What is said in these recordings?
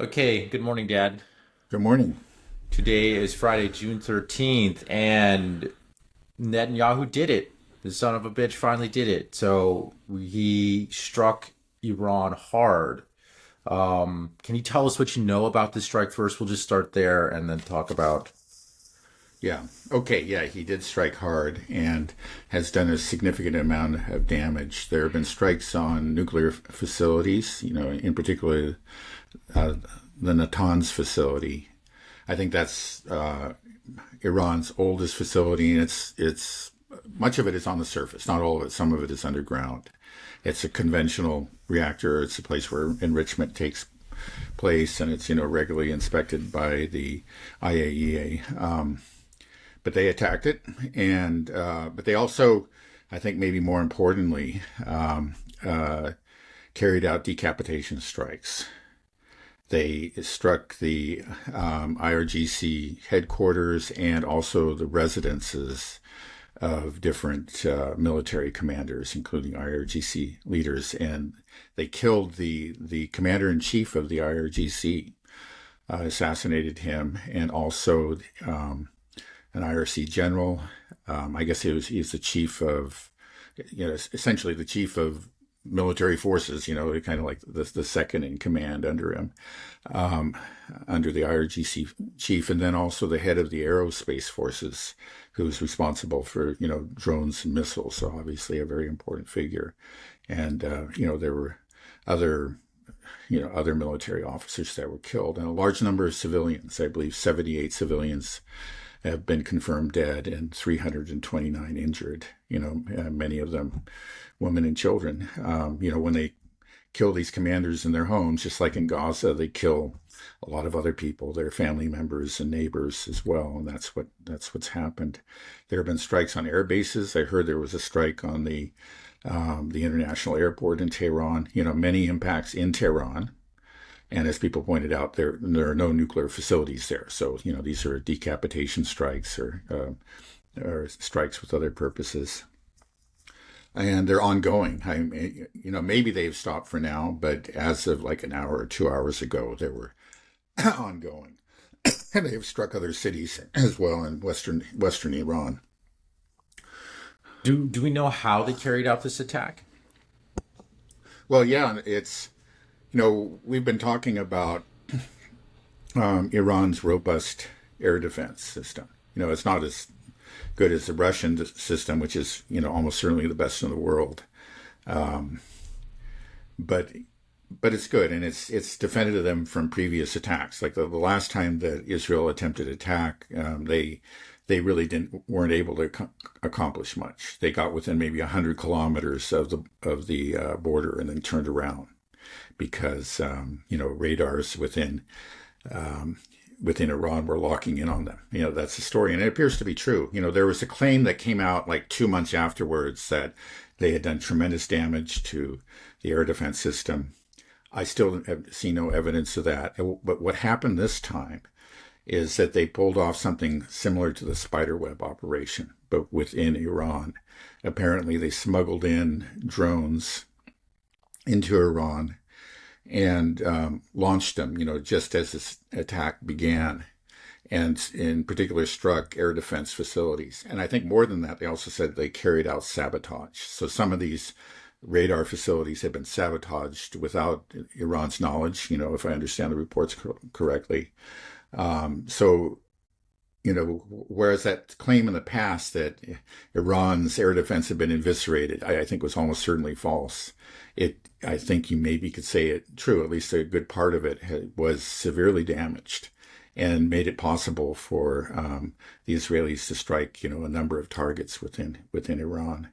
Okay, good morning, Dad. Good morning. Today is Friday, June 13th, and Netanyahu did it. The son of a bitch finally did it. So he struck Iran hard. Can you tell us what you know about this strike first? We'll just start there and then talk about. Yeah. Okay. Yeah, he did strike hard and has done a significant amount of damage. There have been strikes on nuclear facilities, in particular uh, the Natanz facility. I think that's Iran's oldest facility, and it's much of it is on the surface, not all of it. Some of it is underground. It's a conventional reactor. It's a place where enrichment takes place, and it's regularly inspected by the IAEA. But they attacked it, and but they also, I think, maybe more importantly, carried out decapitation strikes. They struck the IRGC headquarters and also the residences of different military commanders, including IRGC leaders, and they killed the commander in chief of the IRGC, assassinated him, and also an IRC general. I guess he's the chief of, essentially the chief of military forces, kind of like the second in command under him, under the IRGC chief, and then also the head of the aerospace forces, who's responsible for, drones and missiles. So obviously a very important figure. And, there were other, other military officers that were killed, and a large number of civilians. I believe 78 civilians have been confirmed dead and 329 injured, many of them women and children. When they kill these commanders in their homes, just like in Gaza, they kill a lot of other people, their family members and neighbors as well. And that's what's happened. There have been strikes on air bases. I heard there was a strike on the international airport in Tehran, many impacts in Tehran. And as people pointed out, there are no nuclear facilities there. So, these are decapitation strikes or strikes with other purposes. And they're ongoing. Maybe they've stopped for now, but as of like an hour or 2 hours ago, they were ongoing. And they have struck other cities as well in western Iran. Do we know how they carried out this attack? Well, yeah, we've been talking about Iran's robust air defense system. It's not as good as the Russian system, which is, almost certainly the best in the world. But it's good, and it's defended them from previous attacks. Like the last time that Israel attempted attack, they really weren't able to accomplish much. They got within maybe 100 kilometers of the border and then turned around because radars within Iran were locking in on them. That's the story, and it appears to be true. There was a claim that came out like 2 months afterwards that they had done tremendous damage to the air defense system. I still have seen no evidence of that. But what happened this time is that they pulled off something similar to the spiderweb operation, but within Iran. Apparently, they smuggled in drones into Iran and launched them, just as this attack began, and in particular struck air defense facilities. And I think more than that, they also said they carried out sabotage. So some of these radar facilities had been sabotaged without Iran's knowledge, if I understand the reports correctly. So, whereas that claim in the past that Iran's air defense had been eviscerated, I think was almost certainly false. I think you maybe could say it true. At least a good part of it was severely damaged, and made it possible for the Israelis to strike, a number of targets within Iran.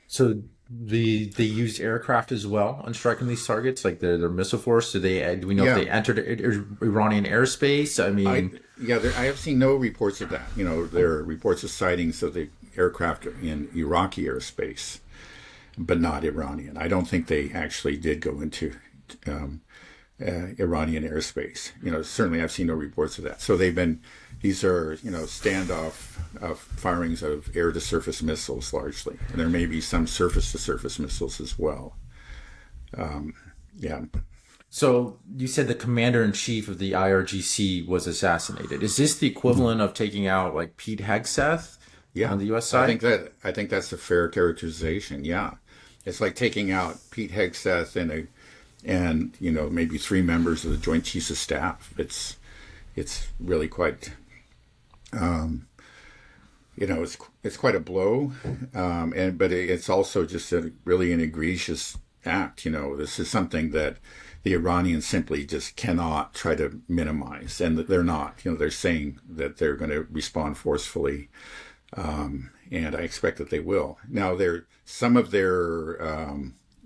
So they used aircraft as well on striking these targets, like their missile force. Do we know if Yeah, they entered Iranian airspace? I mean, I have seen no reports of that. There are reports of sightings of the aircraft in Iraqi airspace, but not Iranian. I don't think they actually did go into Iranian airspace. Certainly I've seen no reports of that. So these are, standoff firings of air to surface missiles largely. And there may be some surface to surface missiles as well. Yeah. So you said the commander in chief of the IRGC was assassinated. Is this the equivalent of taking out like Pete Hegseth Yeah, on the U.S. side? I think that's a fair characterization. Yeah, it's like taking out Pete Hegseth and maybe three members of the Joint Chiefs of Staff. It's really quite it's quite a blow, but it's also just really an egregious act. This is something that the Iranians simply just cannot try to minimize, and they're not. They're saying that they're going to respond forcefully, and I expect that they will. Now, some of their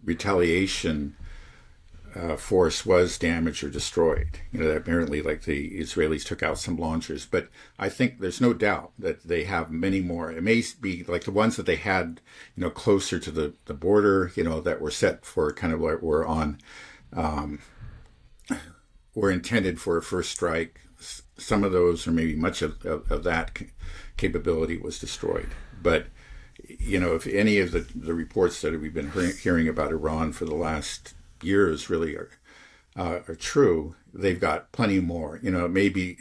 retaliation force was damaged or destroyed. Apparently, like the Israelis took out some launchers, but I think there's no doubt that they have many more. It may be like the ones that they had, closer to the border, that were set for kind of like were intended for a first strike. Some of those, or maybe much of that capability was destroyed. But if any of the reports that we've been hearing about Iran for the last years really are true, they've got plenty more. Maybe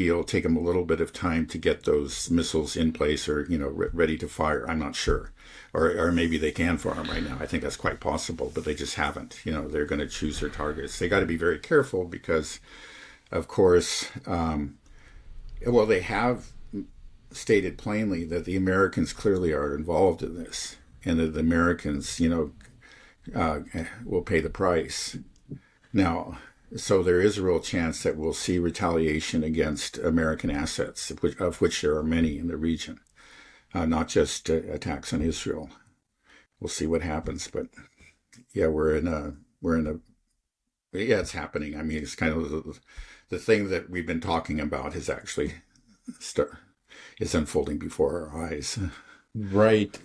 it'll take them a little bit of time to get those missiles in place or ready to fire. I'm not sure, or maybe they can fire them right now. I think that's quite possible, but they just haven't. They're going to choose their targets. They got to be very careful because, of course, they have stated plainly that the Americans clearly are involved in this, and that the Americans, will pay the price. Now, so there is a real chance that we'll see retaliation against American assets, of which there are many in the region, not just attacks on Israel. We'll see what happens, but yeah, it's happening. I mean, it's kind of the thing that we've been talking about is actually is unfolding before our eyes. Right.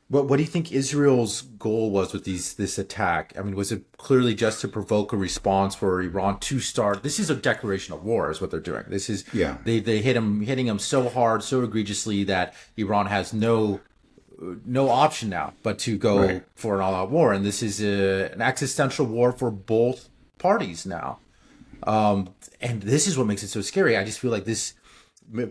What do you think Israel's goal was with this attack? I mean, was it clearly just to provoke a response for Iran to start? This is a declaration of war, is what they're doing. This is they hitting him so hard, so egregiously that Iran has no option now but to go for an all-out war, and this is an existential war for both parties now. And this is what makes it so scary. I just feel like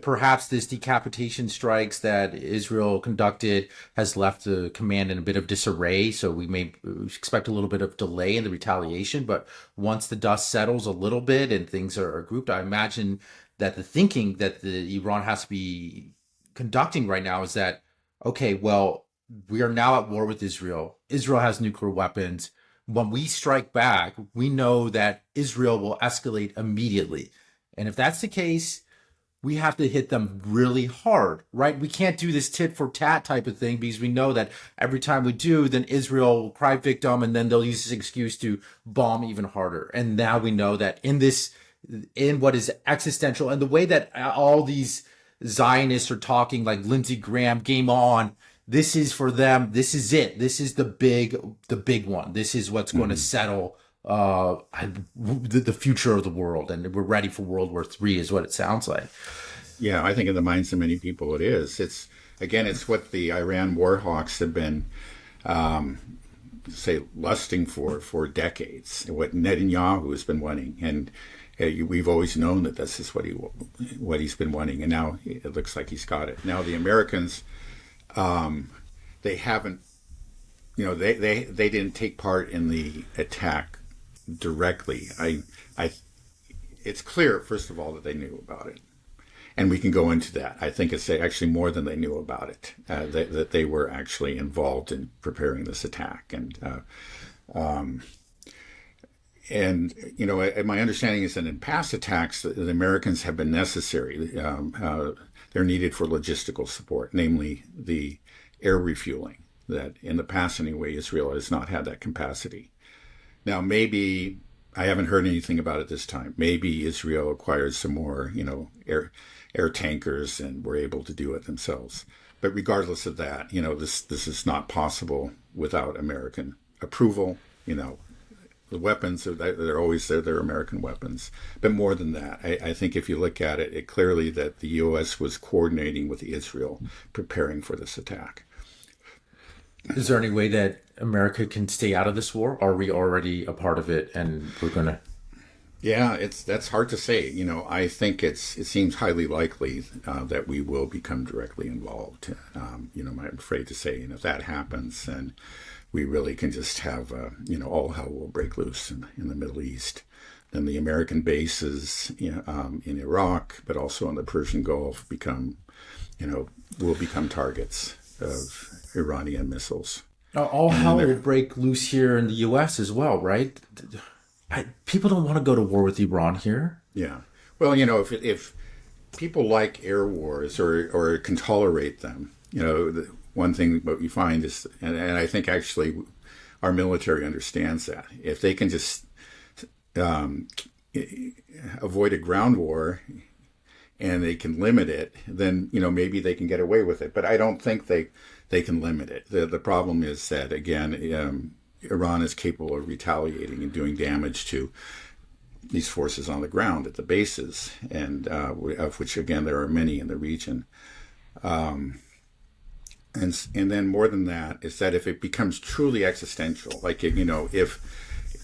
perhaps this decapitation strikes that Israel conducted has left the command in a bit of disarray. So we may expect a little bit of delay in the retaliation. But once the dust settles a little bit and things are grouped, I imagine that the thinking that the Iran has to be conducting right now is that, okay, well, we are now at war with Israel. Israel has nuclear weapons. When we strike back, we know that Israel will escalate immediately. And if that's the case, we have to hit them really hard, right? We can't do this tit for tat type of thing because we know that every time we do, then Israel will cry victim and then they'll use this excuse to bomb even harder. And now we know that in what is existential and the way that all these Zionists are talking, like Lindsey Graham, game on, this is for them. This is it. This is the big one. This is what's going to settle the future of the world, and we're ready for World War III, is what it sounds like. Yeah, I think in the minds of many people it is. It's what the Iran war hawks have been, lusting for decades. What Netanyahu has been wanting, and we've always known that this is what he's been wanting, and now it looks like he's got it. Now the Americans, they haven't, they didn't take part in the attack directly. It's clear, first of all, that they knew about it, and we can go into that. I think it's actually more than they knew about it, that they were actually involved in preparing this attack. And my understanding is that in past attacks, the Americans have been necessary. They're needed for logistical support, namely the air refueling. That in the past, anyway, Israel has not had that capacity. Now, maybe I haven't heard anything about it this time. Maybe Israel acquired some more, air tankers and were able to do it themselves. But regardless of that, this is not possible without American approval. The weapons, they're always there. They're American weapons. But more than that, I think if you look at it clearly that the U.S. was coordinating with Israel, preparing for this attack. Is there any way that America can stay out of this war? Are we already a part of it and we're gonna? Yeah, that's hard to say. I think it seems highly likely that we will become directly involved. I'm afraid to say, if that happens, then we really can just have, all hell will break loose in the Middle East. Then the American bases, in Iraq, but also in the Persian Gulf, will become targets of Iranian missiles. All And then hell will there, break loose here in the U.S. as well, right? People don't want to go to war with Iran here. yeah. Well, if people like air wars or can tolerate them, one thing what we find is, and I think actually our military understands that if they can just um, avoid a ground war and they can limit it, then maybe they can get away with it. But I don't think they can limit it. The problem is that again, Iran is capable of retaliating and doing damage to these forces on the ground at the bases, and of which again there are many in the region. And then more than that is that if it becomes truly existential, like if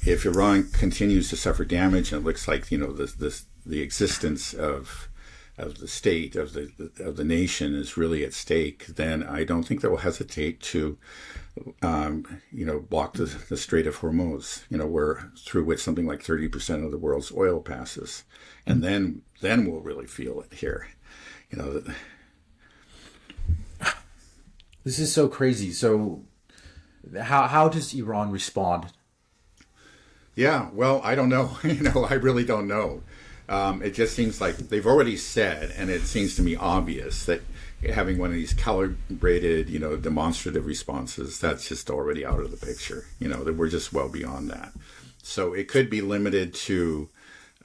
Iran continues to suffer damage and it looks like the existence of the state of the nation is really at stake, then I don't think they will hesitate to block the Strait of Hormuz, where through which something like 30% of the world's oil passes, and then we'll really feel it here. You know, This is so crazy. So, how does Iran respond? Yeah, well, I don't know. I really don't know. It just seems like they've already said, and it seems to me obvious that having one of these calibrated, demonstrative responses, that's just already out of the picture. That we're just well beyond that. So it could be limited to,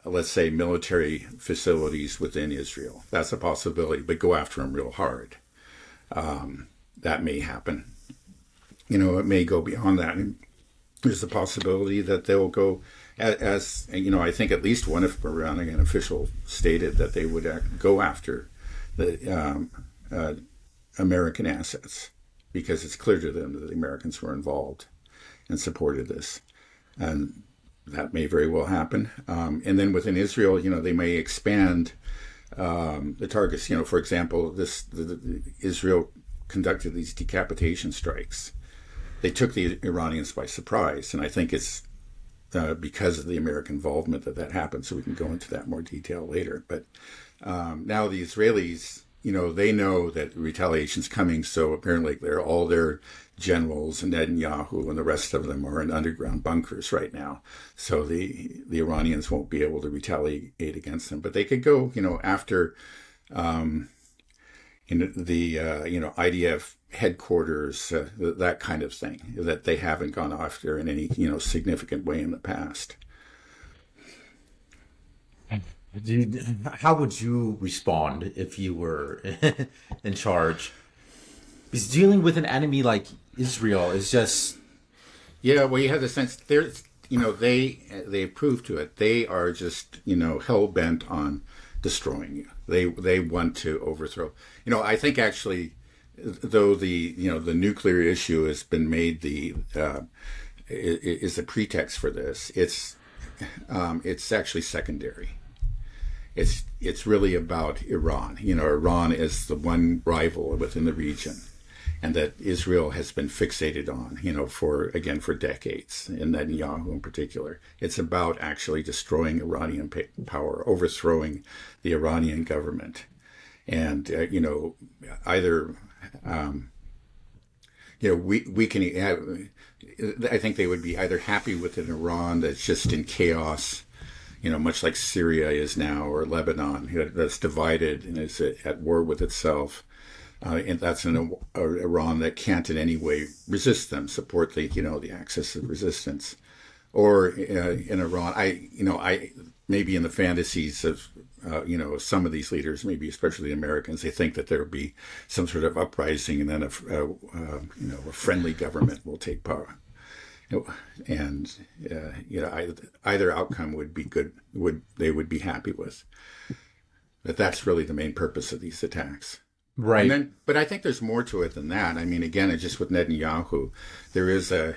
let's say, military facilities within Israel. That's a possibility, but go after them real hard. That may happen. It may go beyond that. And there's a possibility that they'll go, as I think at least one Iranian official stated that they would go after the American assets because it's clear to them that the Americans were involved and supported this. And that may very well happen. And then within Israel, they may expand the targets. For example, Israel conducted these decapitation strikes. They took the Iranians by surprise, and I think it's because of the American involvement that happened. So we can go into that more detail later. But now the Israelis, they know that retaliation's coming. So apparently, all their generals and Netanyahu and the rest of them are in underground bunkers right now. So the Iranians won't be able to retaliate against them, but they could go, after. The IDF headquarters, that kind of thing that they haven't gone after in any significant way in the past. How would you respond if you were in charge? Because dealing with an enemy like Israel is just Yeah, well, you have the sense there's they proved to it. They are just hell bent on destroying you. They want to overthrow. I think actually, though the nuclear issue has been made is a pretext for this. It's actually secondary. It's really about Iran. Iran is the one rival within the region, and that Israel has been fixated on, for decades, and Netanyahu in particular. It's about actually destroying Iranian power, overthrowing the Iranian government, and either we can have. I think they would be either happy with an Iran that's just in chaos, much like Syria is now, or Lebanon, that's divided and is at war with itself. And that's an Iran that can't in any way resist them, support the axis of resistance, or in Iran, I maybe in the fantasies of some of these leaders, maybe especially the Americans, they think that there will be some sort of uprising, and then a friendly government will take power, and either outcome would be good. They would be happy with. But that's really the main purpose of these attacks. And Right. then, but I think there's more to it than that. I mean, again, it's just with Netanyahu, there is a,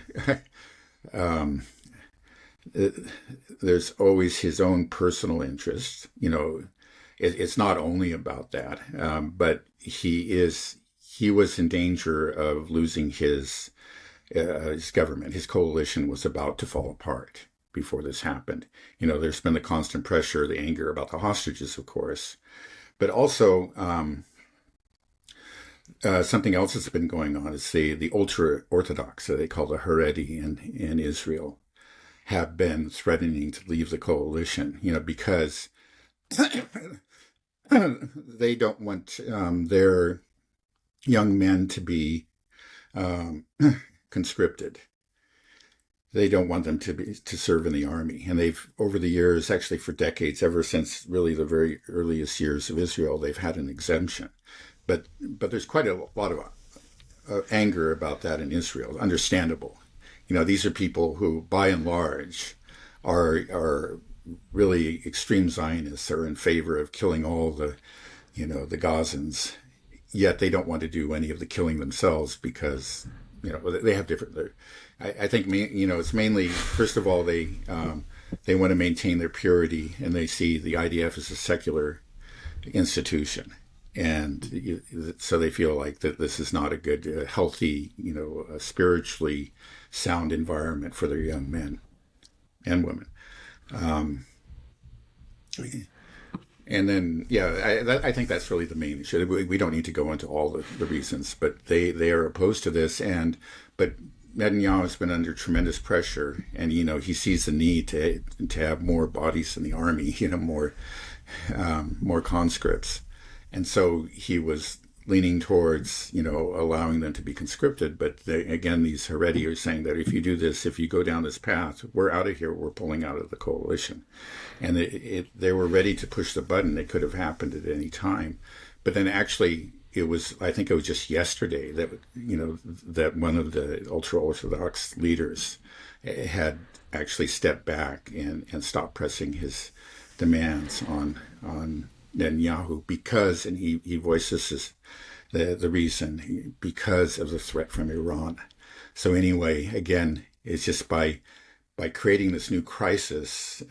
um, there's always his own personal interest. It's not only about that, but he was in danger of losing his government. His coalition was about to fall apart before this happened. There's been the constant pressure, the anger about the hostages, of course, but also something else that's been going on is the ultra Orthodox, that they call the Haredi in Israel, have been threatening to leave the coalition. Because they don't want their young men to be conscripted. They don't want them to serve in the army. And they've, over the years, actually for decades, ever since really the very earliest years of Israel, they've had an exemption. But there's quite a lot of anger about that in Israel. Understandable. These are people who, by and large, are really extreme Zionists, are in favor of killing all the Gazans. Yet they don't want to do any of the killing themselves because they have different. I think it's mainly, first of all, they want to maintain their purity, and they see the IDF as a secular institution. And so they feel like that this is not a good, healthy, spiritually sound environment for their young men and women. And then, I think that's really the main issue. We don't need to go into all the reasons, but they are opposed to this. But Netanyahu has been under tremendous pressure, and he sees the need to have more bodies in the army, more conscripts. And so he was leaning towards, allowing them to be conscripted. But again, these Haredi are saying that if you do this, if you go down this path, we're out of here. We're pulling out of the coalition. And they were ready to push the button. It could have happened at any time. But then actually, I think it was just yesterday that, that one of the ultra-Orthodox leaders had actually stepped back and stopped pressing his demands on Netanyahu because, and he voices the reason, because of the threat from Iran. So anyway, again, it's just by creating this new crisis,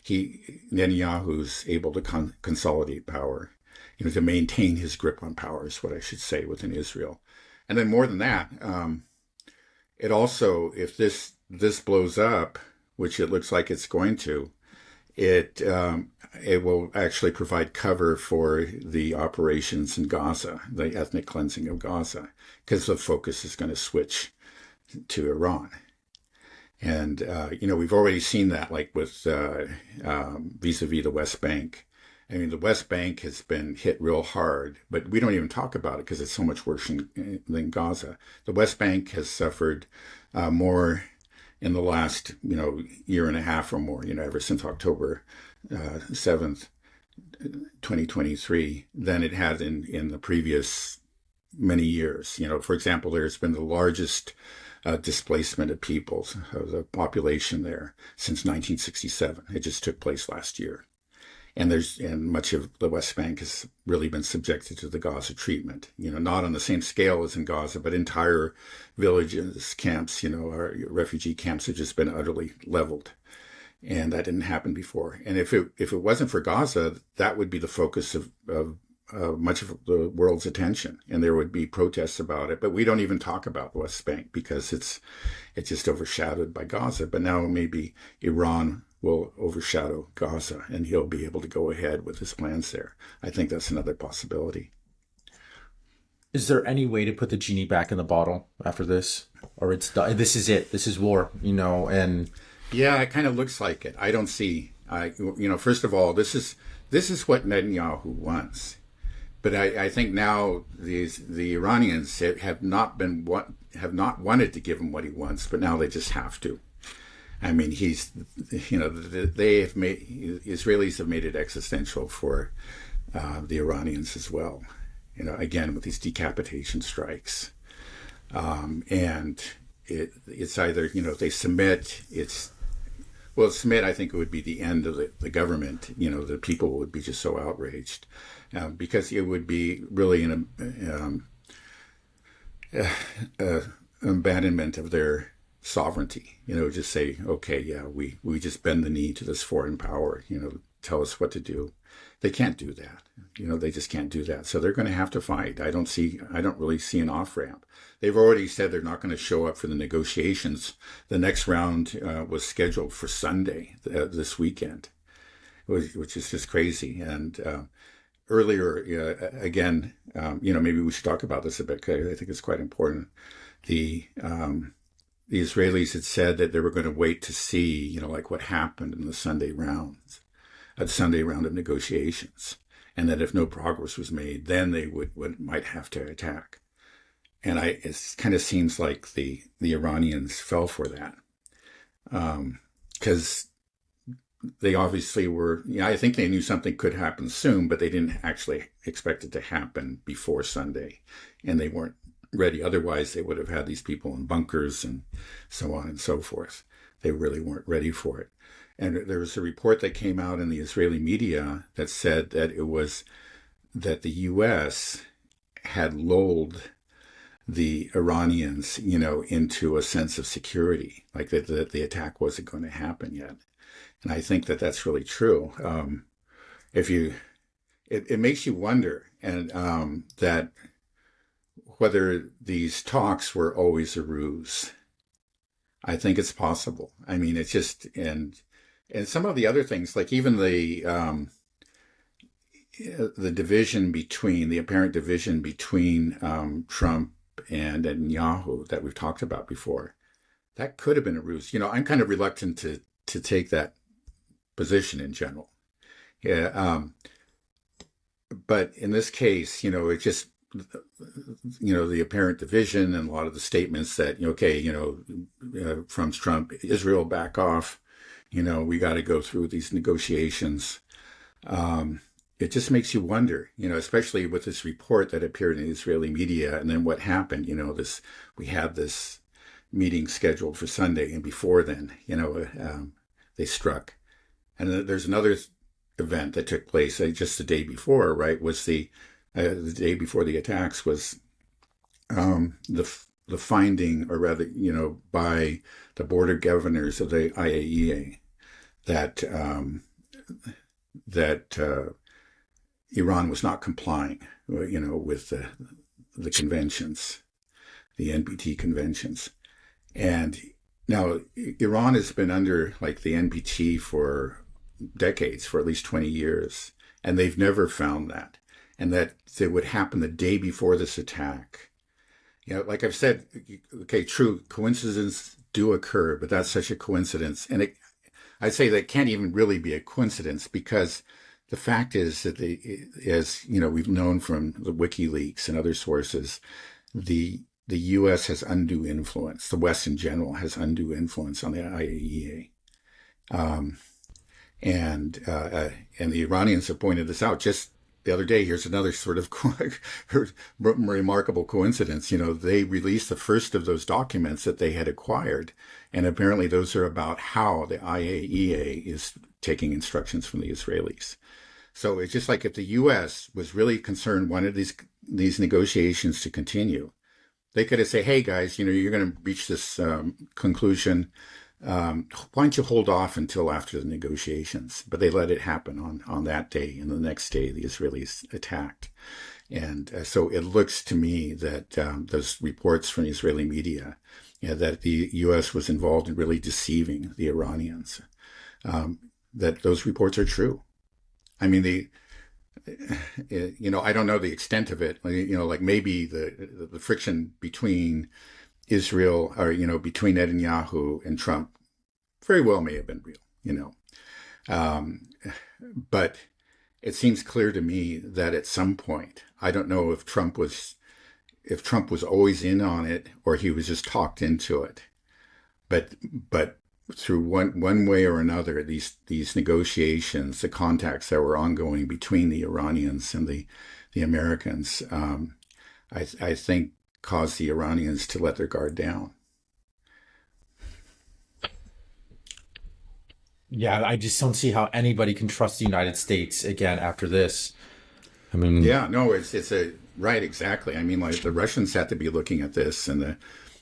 Netanyahu's able to consolidate power, to maintain his grip on power is what I should say within Israel. And then more than that, it also, if this blows up, which it looks like it's going to, it will actually provide cover for the operations in Gaza, the ethnic cleansing of Gaza, because the focus is going to switch to Iran. And, we've already seen that, like with vis-a-vis the West Bank. I mean, the West Bank has been hit real hard, but we don't even talk about it because it's so much worse than Gaza. The West Bank has suffered more in the last, year and a half or more, ever since October 7th, 2023, than it had in the previous many years. For example, there's been the largest displacement of peoples, of the population there, since 1967. It just took place last year. And much of the West Bank has really been subjected to the Gaza treatment, not on the same scale as in Gaza, but entire villages, camps, our refugee camps have just been utterly leveled. And that didn't happen before. And if it wasn't for Gaza, that would be the focus of much of the world's attention, and there would be protests about it. But we don't even talk about the West Bank because it's just overshadowed by Gaza. But now maybe Iran will overshadow Gaza, and he'll be able to go ahead with his plans there. I think that's another possibility. Is there any way to put the genie back in the bottle after this, or it's done? This is it. This is war. And yeah, it kind of looks like it. I don't see. First of all, this is what Netanyahu wants. But I think now the Iranians have not wanted to give him what he wants, but now they just have to. I mean, Israelis have made it existential for the Iranians as well. Again with these decapitation strikes, and it's either they submit. Well, Smith, I think it would be the end of the government. The people would be just so outraged because it would be really an abandonment of their sovereignty. Just say, okay, yeah, we just bend the knee to this foreign power. Tell us what to do. They can't do that. They just can't do that. So they're going to have to fight. I don't really see an off ramp. They've already said they're not going to show up for the negotiations. The next round was scheduled for Sunday this weekend, which is just crazy. And earlier, again, maybe we should talk about this a bit because I think it's quite important. The Israelis had said that they were going to wait to see, like what happened in the Sunday round of negotiations, and that if no progress was made, then they might have to attack. And it kind of seems like the Iranians fell for that, because they obviously were. I think they knew something could happen soon, but they didn't actually expect it to happen before Sunday, and they weren't ready. Otherwise, they would have had these people in bunkers and so on and so forth. They really weren't ready for it. And there was a report that came out in the Israeli media that said that it was that the U.S. had lulled the Iranians, into a sense of security, like that the attack wasn't going to happen yet. And I think that that's really true. It makes you wonder, and that whether these talks were always a ruse. I think it's possible. I mean, it's just and some of the other things, like even the apparent division between Trump and Netanyahu that we've talked about before, that could have been a ruse. I'm kind of reluctant to take that position in general. Yeah, but in this case, it just the apparent division and a lot of the statements that from Trump, Israel back off. We got to go through these negotiations. It just makes you wonder, especially with this report that appeared in the Israeli media, and then what happened. We had this meeting scheduled for Sunday, and before then, they struck. And there's another event that took place just the day before, right? Was the day before the attacks was the finding, or rather, by the board of governors of the IAEA, that Iran was not complying, with the conventions, the NPT conventions. And now Iran has been under like the NPT for decades, for at least 20 years, and they've never found that. And that it would happen the day before this attack. Like I've said, okay, true, coincidences do occur, but that's such a coincidence. And I'd say that can't even really be a coincidence, because the fact is that as we've known from the WikiLeaks and other sources, the U.S. has undue influence. The West in general has undue influence on the IAEA. And the Iranians have pointed this out just the other day. Here's another sort of remarkable coincidence. They released the first of those documents that they had acquired, and apparently those are about how the IAEA is taking instructions from the Israelis. So it's just like if the U.S. was really concerned, wanted these negotiations to continue, they could have said, "Hey guys, you're going to reach this conclusion. Why don't you hold off until after the negotiations?" But they let it happen on that day, and the next day the Israelis attacked. And so it looks to me that those reports from the Israeli media, that the U.S. was involved in really deceiving the Iranians, that those reports are true. I mean, I don't know the extent of it. Like maybe the friction between Israel, or between Netanyahu and Trump, very well may have been real. But it seems clear to me that at some point, I don't know if Trump was always in on it, or he was just talked into it. But through one way or another, these negotiations, the contacts that were ongoing between the Iranians and the Americans, I think caused the Iranians to let their guard down. Yeah, I just don't see how anybody can trust the United States again after this. I mean, Yeah, no, it's a right, exactly. I mean, like the Russians have to be looking at this, and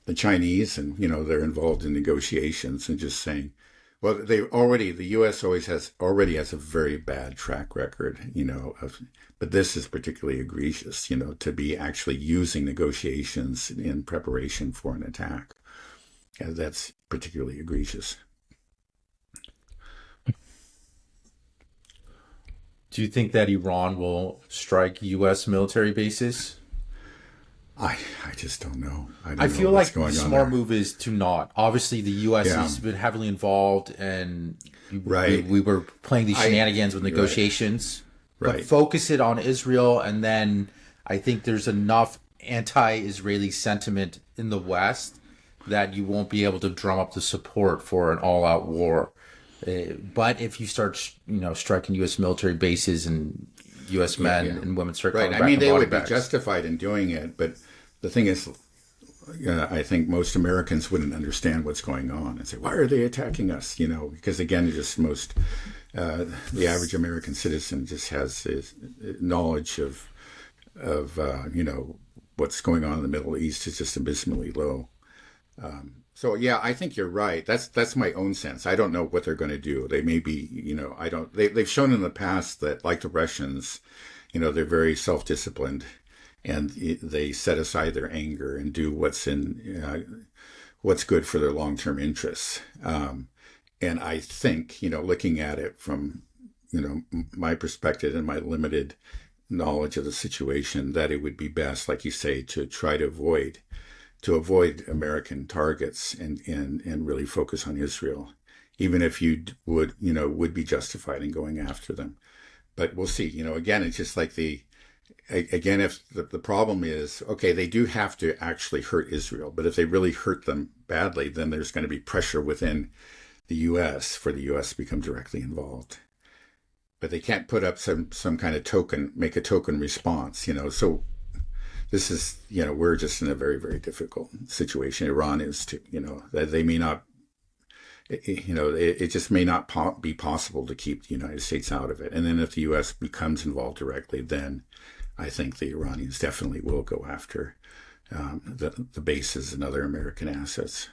the Chinese, and they're involved in negotiations and just saying, well, the U.S. already has a very bad track record, but this is particularly egregious, to be actually using negotiations in preparation for an attack. And that's particularly egregious. do you think that Iran will strike U.S. military bases? I just don't know. I I don't know feel what's like the going on smart there. move is to not. Obviously, the U.S. Yeah, has been heavily involved, and right. we were playing these I shenanigans with right, negotiations. But right. focus it on Israel, and then I think there's enough anti-Israeli sentiment in the West that you won't be able to drum up the support for an all-out war. But if you start, striking U.S. military bases and U.S. Yeah, men yeah. and women start Right. coming I back mean, in they body would be bags. justified in doing it, but the thing is, I think most Americans wouldn't understand what's going on and say, "Why are they attacking us?" Because again, just the average American citizen just has his knowledge of what's going on in the Middle East is just abysmally low. So yeah, I think you're right. That's my own sense. I don't know what they're going to do. They may be, I don't. They've shown in the past that, like the Russians, they're very self-disciplined, and they set aside their anger and do what's good for their long-term interests. And I think, looking at it from, my perspective and my limited knowledge of the situation, that it would be best, like you say, to try to avoid American targets and really focus on Israel, even if you would be justified in going after them. But we'll see. Again, it's just like if the problem is, okay, they do have to actually hurt Israel, but if they really hurt them badly, then there's going to be pressure within the U.S. for the U.S. to become directly involved. But they can't put up some kind of token, make a token response. So this is, we're just in a very, very difficult situation. Iran is too, that they may not, it just may not be possible to keep the United States out of it. And then if the U.S. becomes involved directly, then I think the Iranians definitely will go after the bases and other American assets.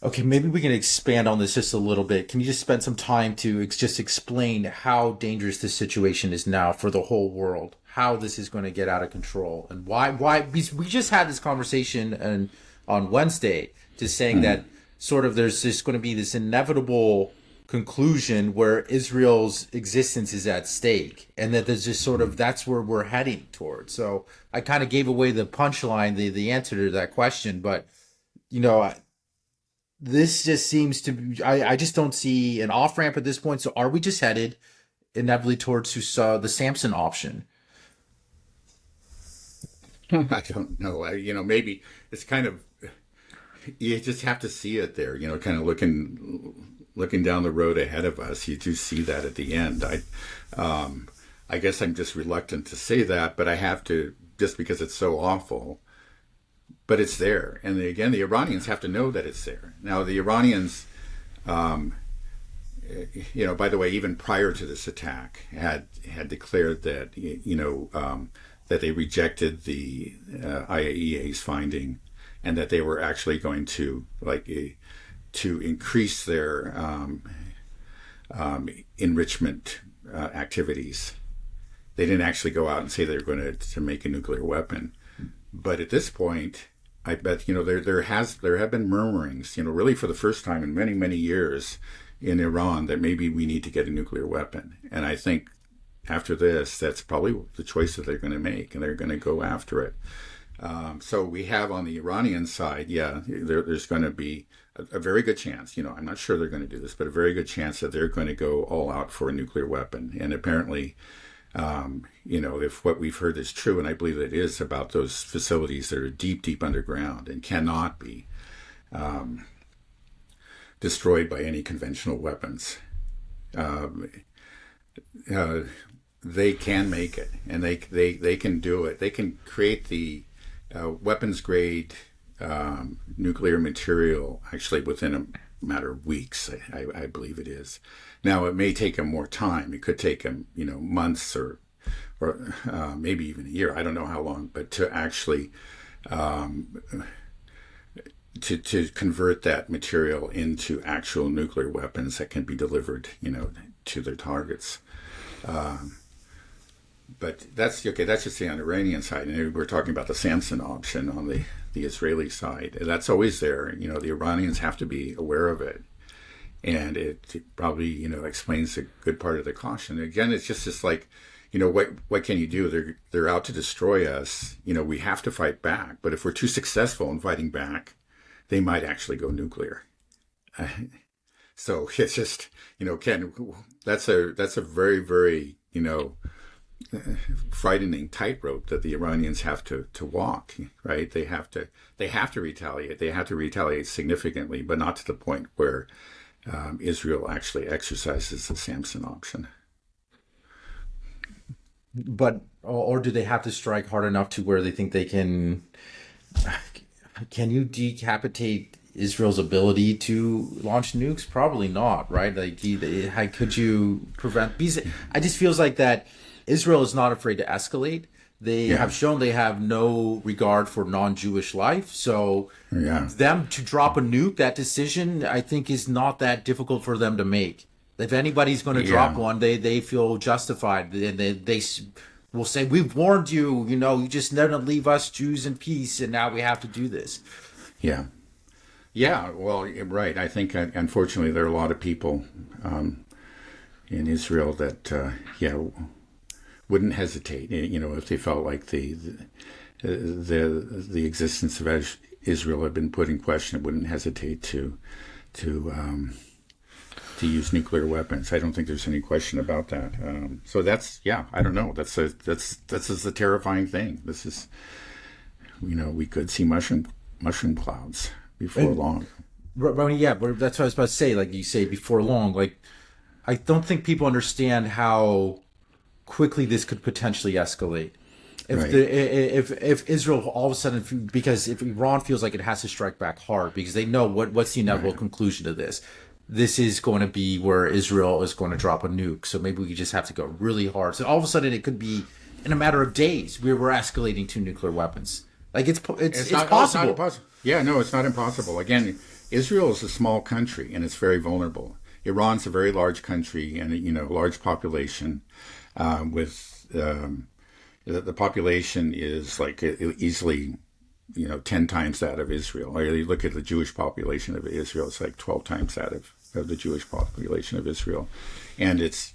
Okay, maybe we can expand on this just a little bit. Can you just spend some time to just explain how dangerous this situation is now for the whole world? How this is going to get out of control, and why? Because we just had this conversation on Wednesday, just saying that sort of there's just going to be this inevitable conclusion where Israel's existence is at stake, and that there's just sort of that's where we're heading towards. So I kind of gave away the punchline, the answer to that question, but you know this just seems to be, I just don't see an off ramp at this point. So are we just headed inevitably towards the Samson option? I don't know. Maybe it's kind of, you just have to see it there. Kind of looking down the road ahead of us. You do see that at the end. I guess I'm just reluctant to say that, but I have to, just because it's so awful. But it's there, and again, the Iranians have to know that it's there. Now, the Iranians, by the way, even prior to this attack, had declared that that they rejected the IAEA's finding, and that they were actually going to to increase their enrichment activities. They didn't actually go out and say they were going to make a nuclear weapon. But at this point, I bet there have been murmurings, really for the first time in many, many years in Iran, that maybe we need to get a nuclear weapon. And I think after this, that's probably the choice that they're going to make, and they're going to go after it. So we have on the Iranian side, there's going to be a very good chance. I'm not sure they're going to do this, but a very good chance that they're going to go all out for a nuclear weapon. And apparently, if what we've heard is true, and I believe it is, about those facilities that are deep, deep underground and cannot be destroyed by any conventional weapons, they can make it, and they can do it. They can create the weapons grade nuclear material actually within matter of weeks. I believe it is. Now it may take them more time. It could take them, months or maybe even a year. I don't know how long, but to actually to convert that material into actual nuclear weapons that can be delivered, to their targets. But that's okay. That's just the Iranian side, and we're talking about the Samson option on the Israeli side. That's always there. The Iranians have to be aware of it, and it probably explains a good part of the caution. Again, it's just like, what can you do? They're out to destroy us. We have to fight back. But if we're too successful in fighting back, they might actually go nuclear. So it's just, Ken, that's a very, very, frightening tightrope that the Iranians have to walk, right? They have to retaliate. They have to retaliate significantly, but not to the point where Israel actually exercises the Samson option. But, or do they have to strike hard enough to where they think they can you decapitate Israel's ability to launch nukes? Probably not, right? Like, how could you prevent? Because I just feels like that Israel is not afraid to escalate. They have shown they have no regard for non-Jewish life. So them to drop a nuke, that decision, I think, is not that difficult for them to make. If anybody's going to drop one, they feel justified. They will say, "We've warned you. You just never leave us Jews in peace, and now we have to do this." Yeah. Yeah, well, right. I think, unfortunately, there are a lot of people in Israel that, wouldn't hesitate. If they felt like the existence of Israel had been put in question, wouldn't hesitate to use nuclear weapons. I don't think there's any question about that. So that's, I don't know. That's a terrifying thing. This is, we could see mushroom clouds before long. But that's what I was about to say. Like you say, before long. Like, I don't think people understand how quickly this could potentially escalate. If Israel all of a sudden, because if Iran feels like it has to strike back hard, because they know what's the inevitable conclusion to this. This is going to be where Israel is going to drop a nuke. So maybe we just have to go really hard. So all of a sudden, it could be in a matter of days we're escalating to nuclear weapons. Like it's possible. It's not impossible. Yeah, no, it's not impossible. Again, Israel is a small country and it's very vulnerable. Iran's a very large country and a large population. With the population is like easily 10 times that of Israel. Or you look at the Jewish population of Israel, it's like 12 times that of the Jewish population of Israel. And it's,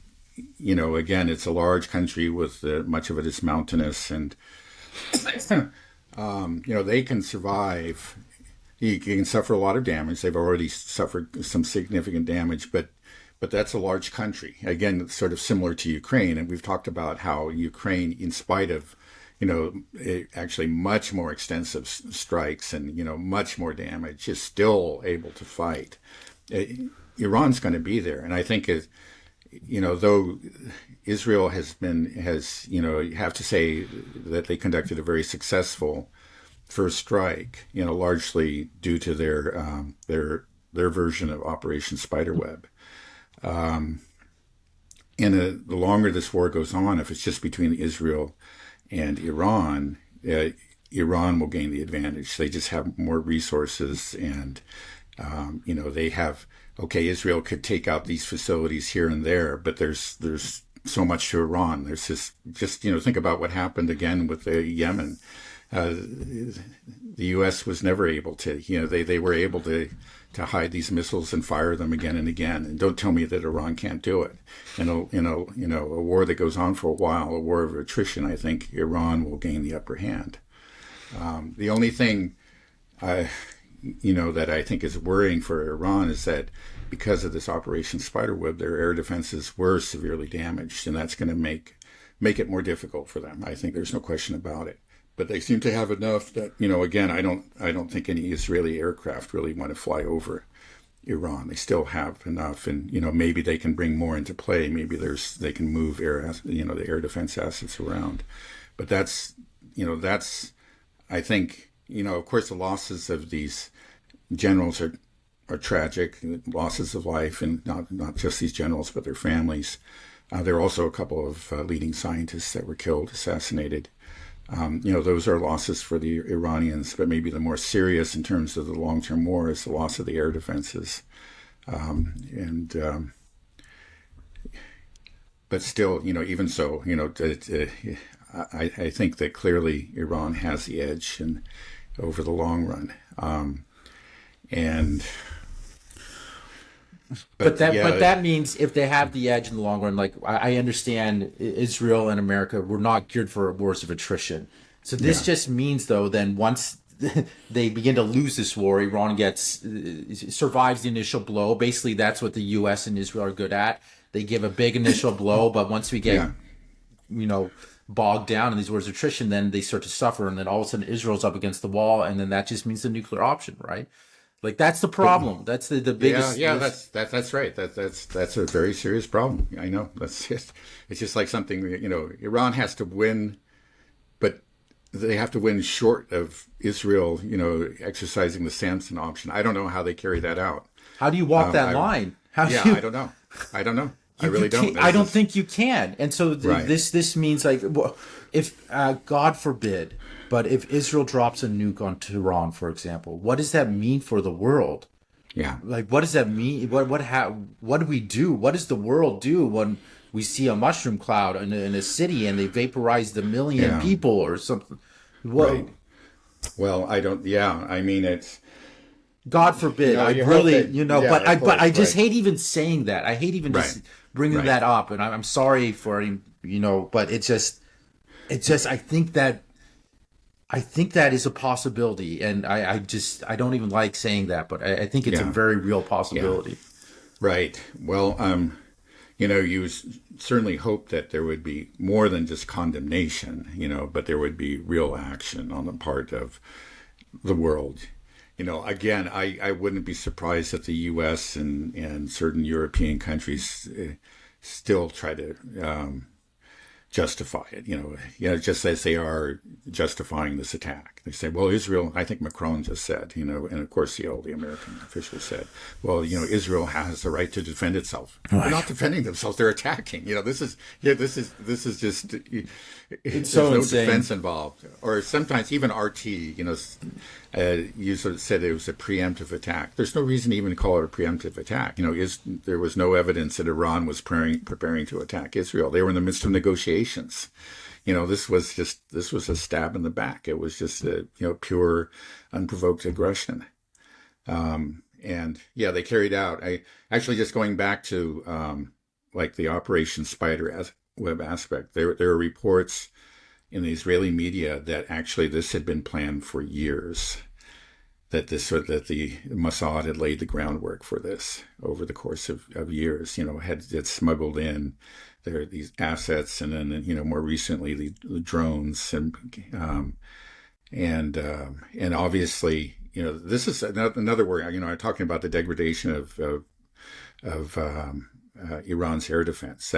again, it's a large country with much of it is mountainous, and, they can survive. You can suffer a lot of damage. They've already suffered some significant damage, but that's a large country. Again, it's sort of similar to Ukraine. And we've talked about how Ukraine, in spite of, actually much more extensive strikes and, much more damage, is still able to fight. Iran's going to be there. And I think, though Israel has, you have to say that they conducted a very successful first strike, largely due to their version of Operation Spiderweb. And the longer this war goes on, if it's just between Israel and Iran, Iran will gain the advantage. They just have more resources, and they have. Okay, Israel could take out these facilities here and there, but there's so much to Iran. There's just think about what happened again with Yemen. The U.S. was never able to. They were able to hide these missiles and fire them again and again. And don't tell me that Iran can't do it. In a war that goes on for a while, a war of attrition, I think Iran will gain the upper hand. The only thing, that I think is worrying for Iran is that because of this Operation Spiderweb, their air defenses were severely damaged, and that's going to make it more difficult for them. I think there's no question about it. But they seem to have enough that, again, I don't think any Israeli aircraft really want to fly over Iran. They still have enough, and, maybe they can bring more into play. Maybe they can move the air defense assets around. But that's, I think, of course, the losses of these generals are tragic, losses of life, and not just these generals, but their families. There are also a couple of leading scientists that were killed, assassinated. Those are losses for the Iranians, but maybe the more serious in terms of the long-term war is the loss of the air defenses. But still, even so, I think that clearly Iran has the edge and over the long run. But that means if they have the edge in the long run, like I understand Israel and America were not geared for wars of attrition. So this just means, though, then once they begin to lose this war, Iran survives the initial blow. Basically, that's what the U.S. and Israel are good at. They give a big initial blow, but once we get, bogged down in these wars of attrition, then they start to suffer, and then all of a sudden Israel's up against the wall, and then that just means the nuclear option, right? Like that's the problem. That's the biggest. Yeah, that's right. That's a very serious problem. I know. It's just like something. Iran has to win, but they have to win short of Israel. Exercising the Samson option. I don't know how they carry that out. How do you walk that line? I don't know. I really don't. I don't think you can. And so this means, like, if God forbid, but if Israel drops a nuke on Tehran, for example, what does that mean for the world? Yeah. Like, what does that mean? What do we do? What does the world do when we see a mushroom cloud in a city and they vaporize the million people or something? Right. Well, I don't. Yeah. I mean, it's. God forbid. I really, but I just hate even saying that. I hate even just bringing that up, and I'm sorry for but it's just I think that is a possibility, and I don't even like saying that, but I think it's a very real possibility. Yeah. Right. Well, you certainly hope that there would be more than just condemnation, but there would be real action on the part of the world. Again, I wouldn't be surprised if the U.S. and certain European countries still try to justify it, just as they are justifying this attack. They say, well, Israel, I think Macron just said, and of course all the American officials said, well, Israel has the right to defend itself. Right. They're not defending themselves, they're attacking. This is just, it's so no insane. Defense involved. Or sometimes even RT, you sort of said it was a preemptive attack. There's no reason to even call it a preemptive attack. There was no evidence that Iran was preparing to attack Israel. They were in the midst of negotiations. This was a stab in the back. It was just pure unprovoked aggression. They carried out. I actually just going back to like the Operation Spider Web aspect. There are reports in the Israeli media that actually this had been planned for years. That the Mossad had laid the groundwork for this over the course of years. Had smuggled in these assets, and then more recently the drones, and obviously this is another word. I'm talking about the degradation of Iran's air defense.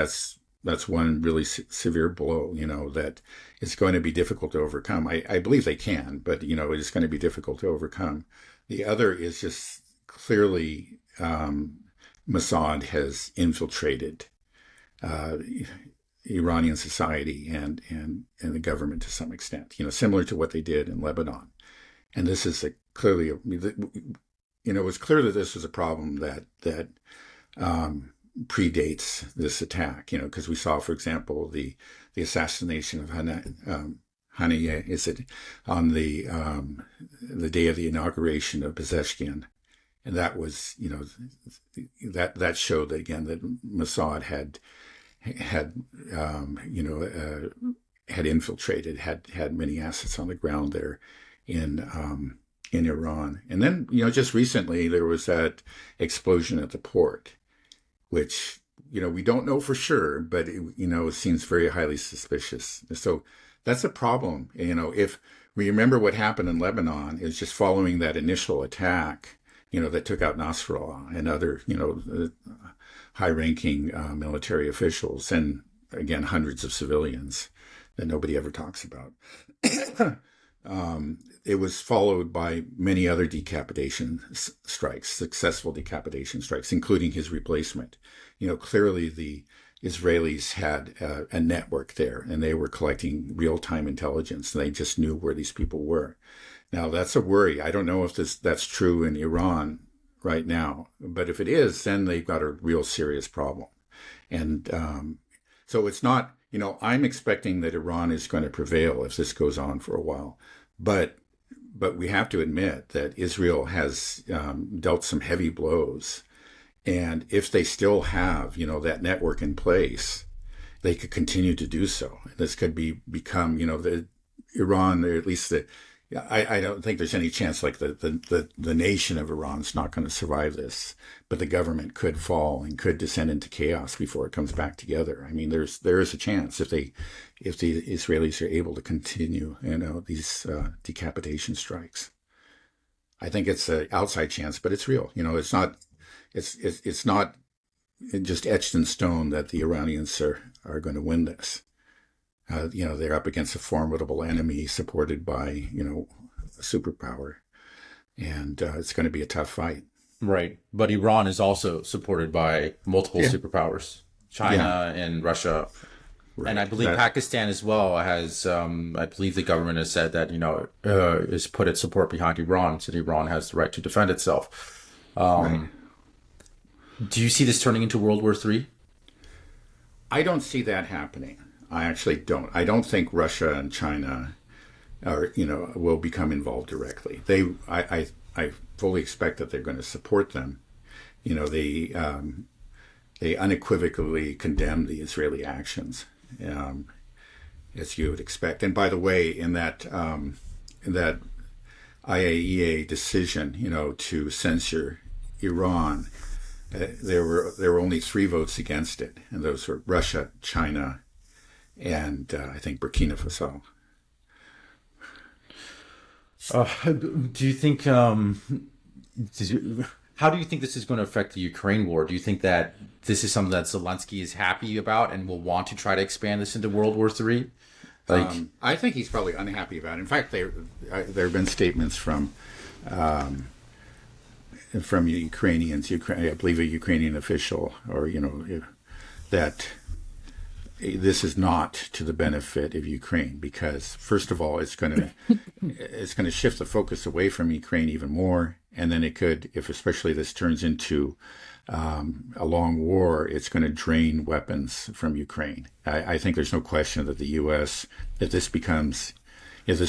That's one really severe blow, that it's going to be difficult to overcome. I believe they can, but, it is going to be difficult to overcome. The other is just clearly Mossad has infiltrated Iranian society and the government to some extent, similar to what they did in Lebanon. And this is clearly, it was clear that this was a problem that predates this attack, because we saw, for example, the assassination of Haniyeh, is it on the day of the inauguration of Pezeshkian, and that was, that showed that again that Mossad had infiltrated, had many assets on the ground there in Iran, and then just recently there was that explosion at the port, which, we don't know for sure, but it seems very highly suspicious. So that's a problem. If we remember what happened in Lebanon is just following that initial attack, that took out Nasrallah and other, high-ranking military officials, and again, hundreds of civilians that nobody ever talks about. It was followed by many other decapitation strikes, successful decapitation strikes, including his replacement. Clearly the Israelis had a network there, and they were collecting real-time intelligence, and they just knew where these people were. Now, that's a worry. I don't know if that's true in Iran right now, but if it is, then they've got a real serious problem. And so it's not, I'm expecting that Iran is going to prevail if this goes on for a while. But we have to admit that Israel has dealt some heavy blows. And if they still have, that network in place, they could continue to do so. This could become, the Iran, or at least I don't think there's any chance like the nation of Iran's not going to survive this, but the government could fall and could descend into chaos before it comes back together. I mean, there is a chance if the Israelis are able to continue, these decapitation strikes. I think it's an outside chance, but it's real. It's not just etched in stone that the Iranians are going to win this. They're up against a formidable enemy supported by, a superpower. And it's going to be a tough fight. Right. But Iran is also supported by multiple superpowers, China and Russia. Right. And I believe Pakistan as well has, I believe the government has said that, has put its support behind Iran, so Iran has the right to defend itself. Right. Do you see this turning into World War III? I don't see that happening. I actually don't. I don't think Russia and China will become involved directly. I fully expect that they're going to support them. They unequivocally condemn the Israeli actions, as you would expect. And by the way, in that IAEA decision, to censure Iran, there were only 3 votes against it, and those were Russia, China, and I think Burkina Faso. Do you think? How do you think this is going to affect the Ukraine war? Do you think that this is something that Zelensky is happy about and will want to try to expand this into World War III? I think he's probably unhappy about it. In fact, there have been statements from Ukrainians. I believe a Ukrainian official, or that this is not to the benefit of Ukraine, because first of all, it's going to shift the focus away from Ukraine even more, and then it could, if especially this turns into a long war, it's going to drain weapons from Ukraine. I think there's no question that the U.S., if this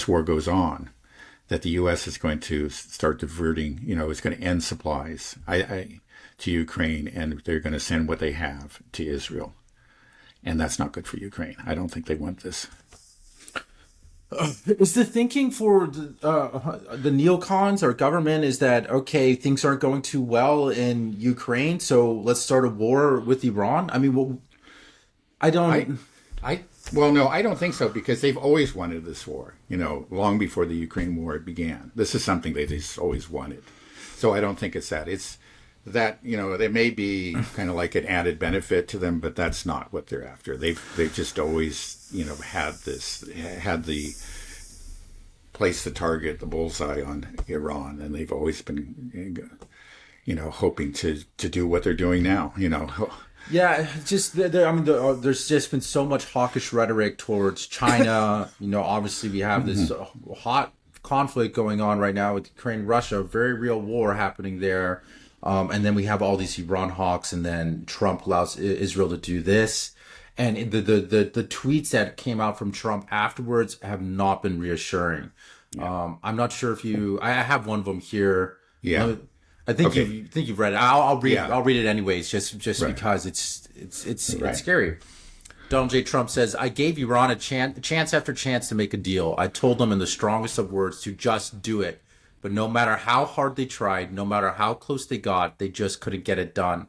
war goes on, that the U.S. is going to start diverting, it's going to end supplies to Ukraine, and they're going to send what they have to Israel. And that's not good for Ukraine. I don't think they want this. Is the thinking for the neocons, our government, is that, okay, things aren't going too well in Ukraine, so let's start a war with Iran? I mean, I don't... Well, no, I don't think so, because they've always wanted this war, long before the Ukraine war began. This is something they just always wanted. So I don't think it's that. It's that, there may be kind of like an added benefit to them, but that's not what they're after. They've just always, had the place the target, the bullseye on Iran, and they've always been, hoping to do what they're doing now, Yeah, just there's just been so much hawkish rhetoric towards China. Obviously we have this hot conflict going on right now with Ukraine and Russia, very real war happening there. And then we have all these Iran hawks, and then Trump allows Israel to do this. And the tweets that came out from Trump afterwards have not been reassuring. Yeah. I'm not sure if I have one of them here. Yeah. I think you've read it. I'll read it. I'll read it anyways, just right. Because it's scary. Donald J. Trump says, "I gave Iran a chance after chance to make a deal. I told them in the strongest of words to just do it. But no matter how hard they tried, no matter how close they got, they just couldn't get it done.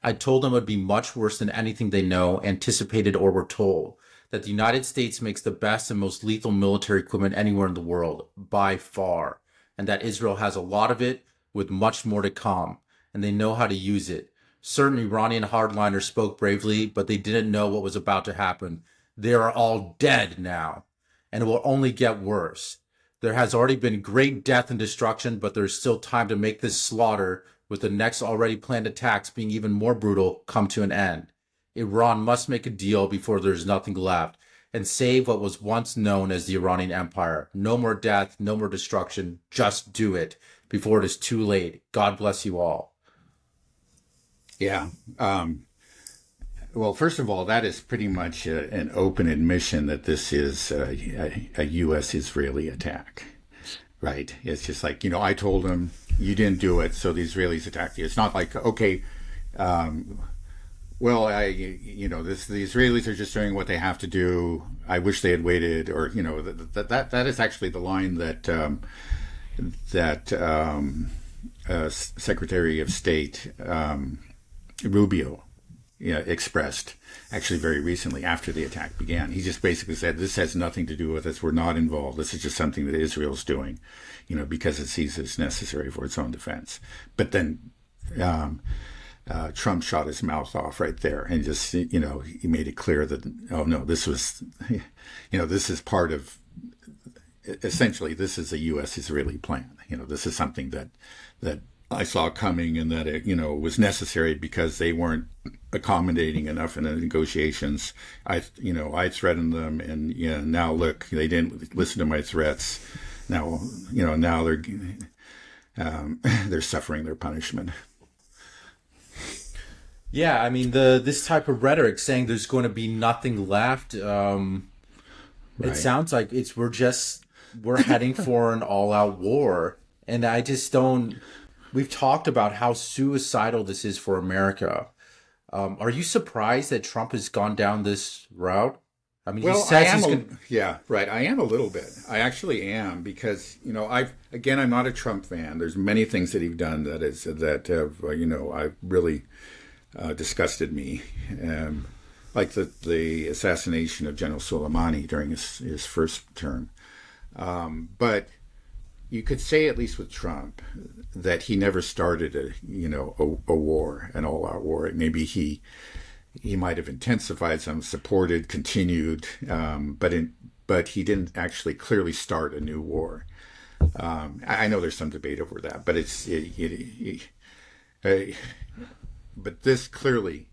I told them it would be much worse than anything they know, anticipated, or were told. That the United States makes the best and most lethal military equipment anywhere in the world, by far. And that Israel has a lot of it, with much more to come. And they know how to use it. Certain Iranian hardliners spoke bravely, but they didn't know what was about to happen. They are all dead now. And it will only get worse. There has already been great death and destruction, but there's still time to make this slaughter, with the next already planned attacks being even more brutal, come to an end. Iran must make a deal before there's nothing left and save what was once known as the Iranian Empire. No more death, no more destruction. Just do it before it is too late. God bless you all. Yeah. Well, first of all, that is pretty much an open admission that this is a U.S.-Israeli attack, right? It's just like, I told them you didn't do it, so the Israelis attacked you. It's not like, okay, well, the Israelis are just doing what they have to do. I wish they had waited, or that is actually the line that Secretary of State Rubio expressed actually very recently after the attack began. He just basically said, this has nothing to do with us. We're not involved. This is just something that Israel's doing, because it sees it's necessary for its own defense. But then Trump shot his mouth off right there and just, he made it clear that, oh no, this was, this is part of, essentially, this is a U.S.-Israeli plan. This is something that I saw coming, and that it, was necessary because they weren't accommodating enough in the negotiations. I threatened them, and now look, they didn't listen to my threats. Now, now they're suffering their punishment. Yeah, I mean, this type of rhetoric saying there's going to be nothing left. Right. It sounds like we're heading for an all-out war, and I just don't. We've talked about how suicidal this is for America. Are you surprised that Trump has gone down this route? I mean, he says he's going to... Yeah, right. I am a little bit. I actually am, because, I'm not a Trump fan. There's many things that he's done that have really disgusted me. Like the assassination of General Soleimani during his first term. But you could say, at least with Trump, that he never started a war, an all-out war. Maybe he might have intensified some, supported, continued, but he didn't actually clearly start a new war. I know there's some debate over that, but but this clearly,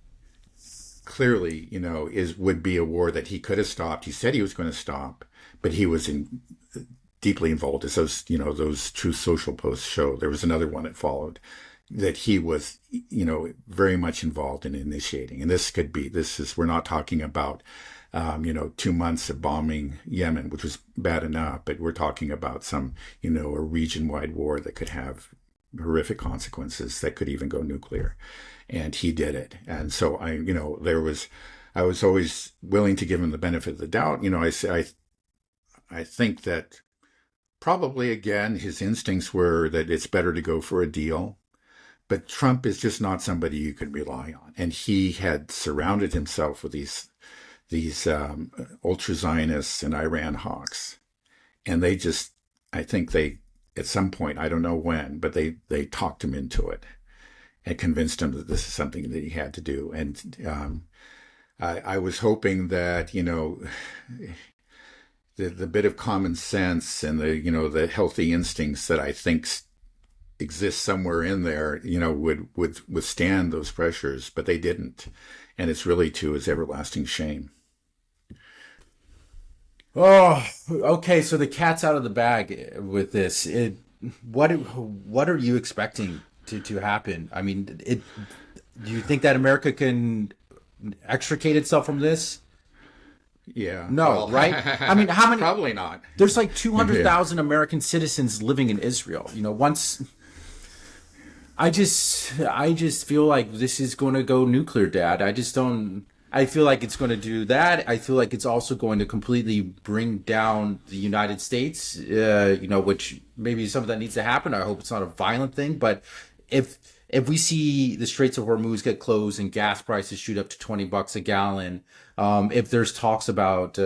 would be a war that he could have stopped. He said he was going to stop, but he was deeply involved, as those Truth Social posts show. There was another one that followed that he was, very much involved in initiating. And we're not talking about, 2 months of bombing Yemen, which was bad enough, but we're talking about some, a region-wide war that could have horrific consequences, that could even go nuclear. And he did it. And so I was always willing to give him the benefit of the doubt. I think that probably, again, his instincts were that it's better to go for a deal. But Trump is just not somebody you can rely on. And he had surrounded himself with these ultra-Zionists and Iran hawks. And I think at some point, I don't know when, but they talked him into it and convinced him that this is something that he had to do. And I was hoping that, the bit of common sense and the healthy instincts that I think exist somewhere in there, would withstand those pressures, but they didn't. And it's really to his everlasting shame. Oh, okay. So the cat's out of the bag with this. What are you expecting to happen? I mean, do you think that America can extricate itself from this? Yeah. No, well, right? I mean, how many? Probably not. There's like 200,000 American citizens living in Israel. Once. I just feel like this is going to go nuclear, Dad. I feel like it's going to do that. I feel like it's also going to completely bring down the United States, which maybe some of that needs to happen. I hope it's not a violent thing. But if we see the Straits of Hormuz get closed and gas prices shoot up to $20 a gallon, if there's talks about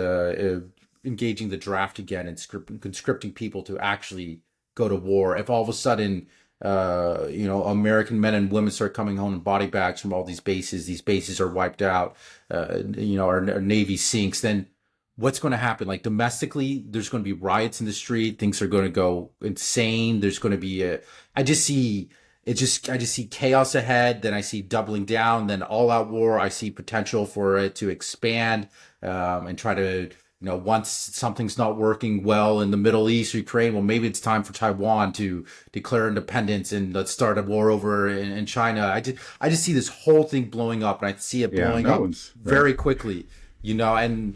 engaging the draft again and conscripting people to actually go to war, if all of a sudden American men and women start coming home in body bags from all these bases are wiped out, our Navy sinks, then what's going to happen? Like domestically, there's going to be riots in the street. Things are going to go insane. There's going to be I just see I just see chaos ahead. Then I see doubling down. Then all out war. I see potential for it to expand and try to, once something's not working well in the Middle East, Ukraine, well, maybe it's time for Taiwan to declare independence and let's start a war over in China. I just see this whole thing blowing up, and I see it blowing up very quickly, and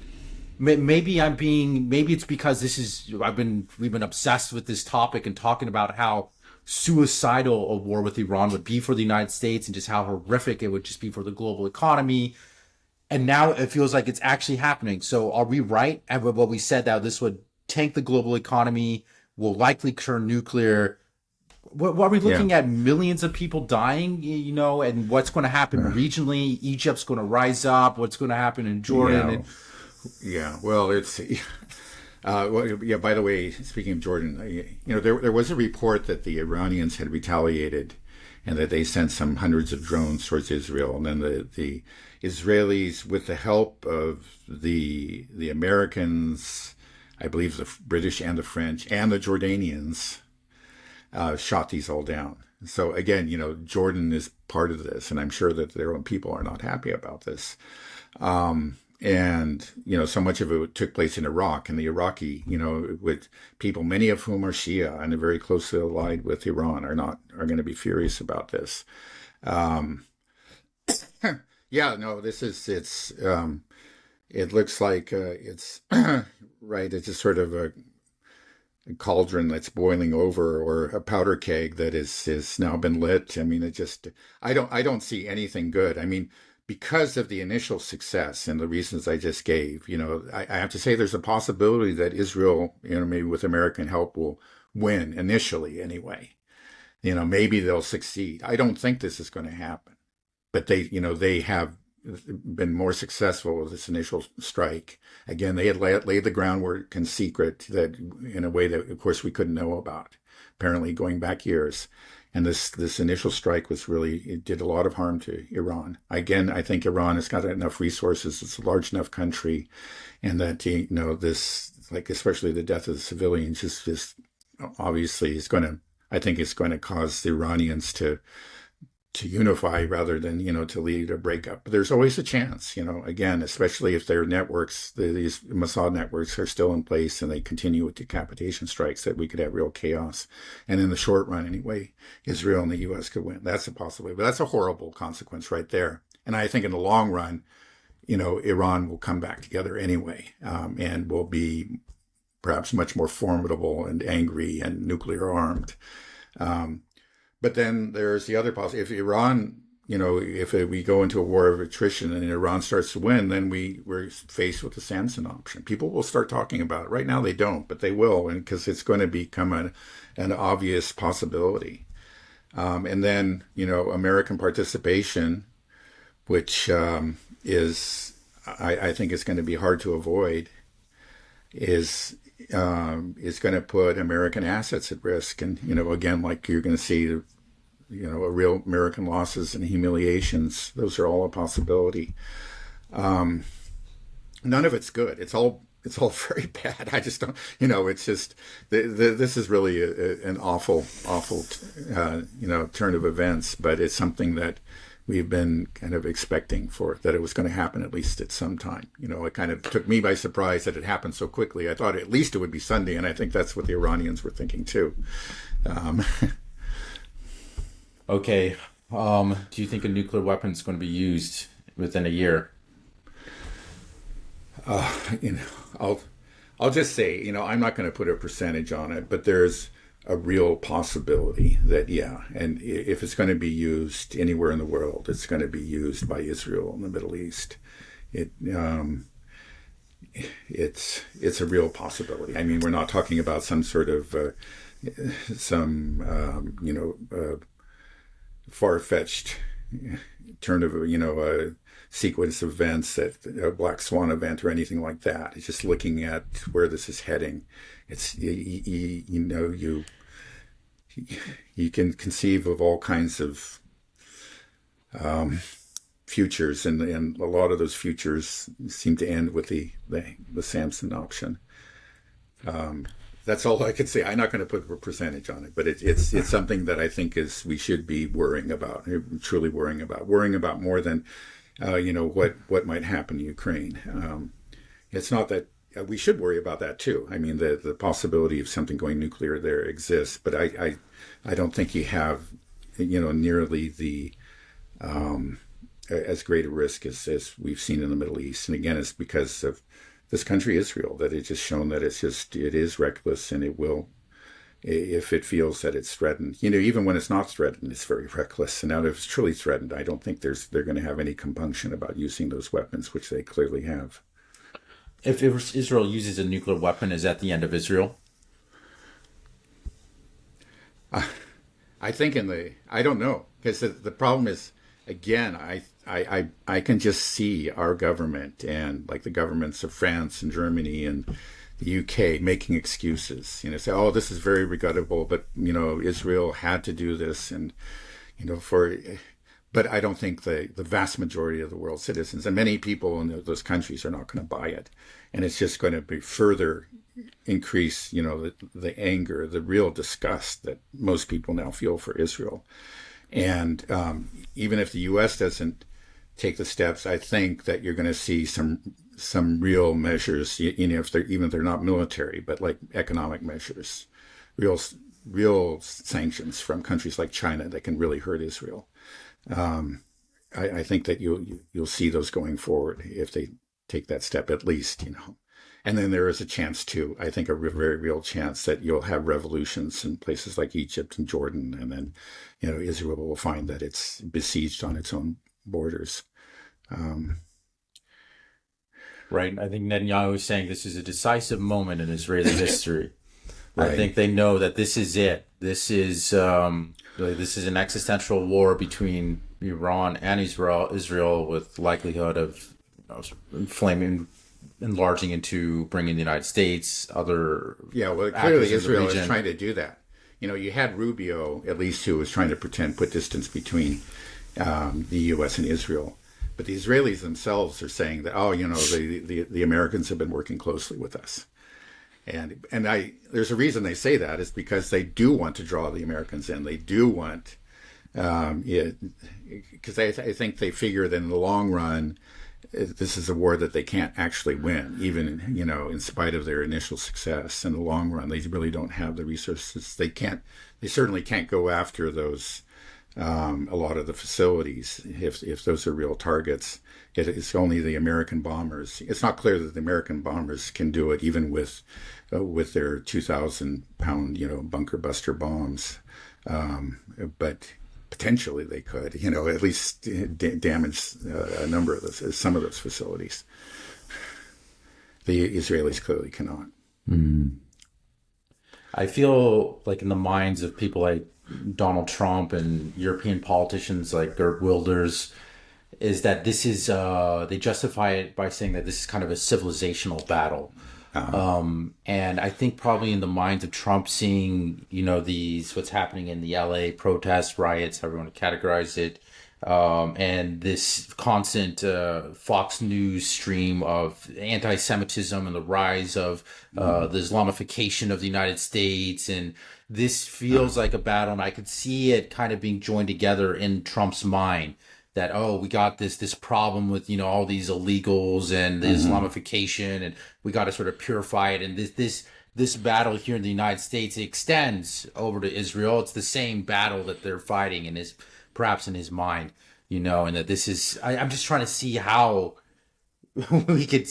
maybe maybe it's because we've been obsessed with this topic and talking about how suicidal a war with Iran would be for the United States and just how horrific it would just be for the global economy. And now it feels like it's actually happening. So are we right? And what we said that this would tank the global economy, will likely turn nuclear. What are we looking at? Millions of people dying, and what's going to happen regionally? Egypt's going to rise up. What's going to happen in Jordan? Well, it's by the way, speaking of Jordan, there was a report that the Iranians had retaliated and that they sent some hundreds of drones towards Israel. And then the Israelis, with the help of the Americans, I believe the British and the French and the Jordanians, shot these all down. So again, Jordan is part of this, and I'm sure that their own people are not happy about this. And, so much of it took place in Iraq, and the Iraqi, with people, many of whom are Shia and are very closely allied with Iran, are going to be furious about this. It looks like, it's right. It's just sort of a cauldron that's boiling over, or a powder keg that is now been lit. I mean, I don't see anything good. I mean, because of the initial success and the reasons I just gave, I have to say there's a possibility that Israel, maybe with American help, will win initially anyway. Maybe they'll succeed. I don't think this is going to happen, but they have been more successful with this initial strike. Again, they had laid the groundwork in secret, that in a way that, of course, we couldn't know about, apparently going back years. And this initial strike it did a lot of harm to Iran. Again, I think Iran has got enough resources. It's a large enough country, and that, this, like, especially the death of the civilians, is obviously is going to, I think it's going to cause the Iranians to unify rather than, to lead a breakup. But there's always a chance, again, especially if their networks, these Mossad networks, are still in place and they continue with decapitation strikes, that we could have real chaos. And in the short run, anyway, Israel and the U.S. could win. That's a possibility. But that's a horrible consequence right there. And I think in the long run, Iran will come back together anyway, and will be perhaps much more formidable and angry and nuclear armed. But then there's the other possibility. If Iran, if we go into a war of attrition and Iran starts to win, then we're faced with the Samson option. People will start talking about it. Right now they don't, but they will, and because it's going to become an obvious possibility. And then, American participation, which I think is going to be hard to avoid, is going to put American assets at risk. And, again, like you're going to see, real American losses and humiliations. Those are all a possibility. None of it's good. It's all very bad. I just don't, it's just, this is really an awful, turn of events, but it's something that we've been kind of expecting that it was going to happen at least at some time. It kind of took me by surprise that it happened so quickly. I thought at least it would be Sunday, and I think that's what the Iranians were thinking too. Okay. Do you think a nuclear weapon is going to be used within a year? I'll just say, I'm not going to put a percentage on it, but there's a real possibility that, and if it's going to be used anywhere in the world, it's going to be used by Israel in the Middle East. It's a real possibility. I mean, we're not talking about some sort of far-fetched turn of a sequence of events, that a black swan event or anything like that. It's just looking at where this is heading. It's you can conceive of all kinds of futures, and a lot of those futures seem to end with the Samson option. That's all I can say. I'm not going to put a percentage on it, but it's something that I think we should be worrying about, truly worrying about more than what might happen in Ukraine. It's not that we should worry about that too. I mean, the possibility of something going nuclear there exists, but I don't think you have nearly the as great a risk as we've seen in the Middle East. And again, it's because of this country, Israel, that it's just shown that it is reckless, and it will, if it feels that it's threatened, even when it's not threatened, it's very reckless. And now if it's truly threatened, I don't think they're going to have any compunction about using those weapons, which they clearly have. If Israel uses a nuclear weapon, is that the end of Israel? I think I don't know, because the problem is, again, I can just see our government and like the governments of France and Germany and the UK making excuses, say, oh, this is very regrettable, but Israel had to do this, and but I don't think the vast majority of the world's citizens and many people in those countries are not going to buy it, and it's just going to be further increase the anger, the real disgust that most people now feel for Israel. And even if the U.S. doesn't take the steps, I think that you're going to see some real measures, if they're not military, but like economic measures, real sanctions from countries like China that can really hurt Israel. I think that you'll see those going forward if they take that step, at least, And then there is a chance too, I think a very real chance, that you'll have revolutions in places like Egypt and Jordan, and then, Israel will find that it's besieged on its own borders. Right. I think Netanyahu is saying this is a decisive moment in Israeli history. Right. I think they know that this is it. This is an existential war between Iran and Israel, with likelihood of enlarging into bringing the United States, other clearly Israel is trying to do that. You had Rubio, at least, who was trying to put distance between the U.S. and Israel. But the Israelis themselves are saying that, the Americans have been working closely with us. And there's a reason they say that, is because they do want to draw the Americans in. They do want, because I think they figure that in the long run, this is a war that they can't actually win, even in spite of their initial success. In the long run, they really don't have the resources. They certainly can't go after those, a lot of the facilities, if those are real targets. It's only the American bombers. It's not clear that the American bombers can do it, even with their 2,000-pound bunker buster bombs, but potentially they could, at least damage some of those facilities. The Israelis clearly cannot. Mm. I feel like in the minds of people like Donald Trump and European politicians like Geert Wilders, is that this is, they justify it by saying that this is kind of a civilizational battle. And I think probably in the minds of Trump, seeing, what's happening in the LA protests, riots, however you want to categorize it, and this constant Fox News stream of anti-Semitism and the rise of the Islamification of the United States. And this feels like a battle, and I could see it kind of being joined together in Trump's mind. That, we got this problem with, all these illegals and the Islamification, and we got to sort of purify it. And this battle here in the United States extends over to Israel. It's the same battle that they're fighting, and is perhaps in his mind, and that this is, I'm just trying to see how we could,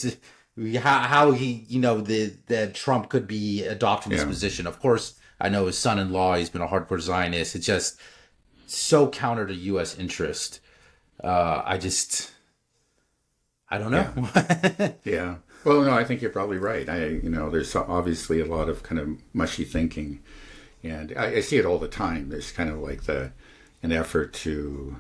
how he, that Trump could be adopting this position. Of course, I know his son-in-law, he's been a hardcore Zionist. It's just so counter to U.S. interest. I don't know. Yeah. Well, no, I think you're probably right. There's obviously a lot of kind of mushy thinking, and I see it all the time. There's kind of like an effort to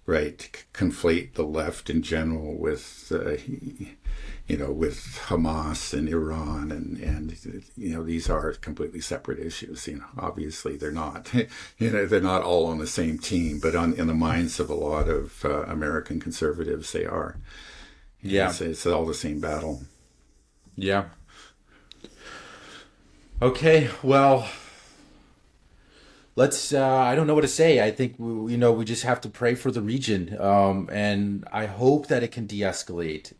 right, conflate the left in general with, with Hamas and Iran, and these are completely separate issues. Obviously they're not. They're not all on the same team, but in the minds of a lot of American conservatives, they are. Yeah, it's all the same battle. Yeah. Okay, well, let's I don't know what to say. I think we just have to pray for the region, and I hope that it can de-escalate,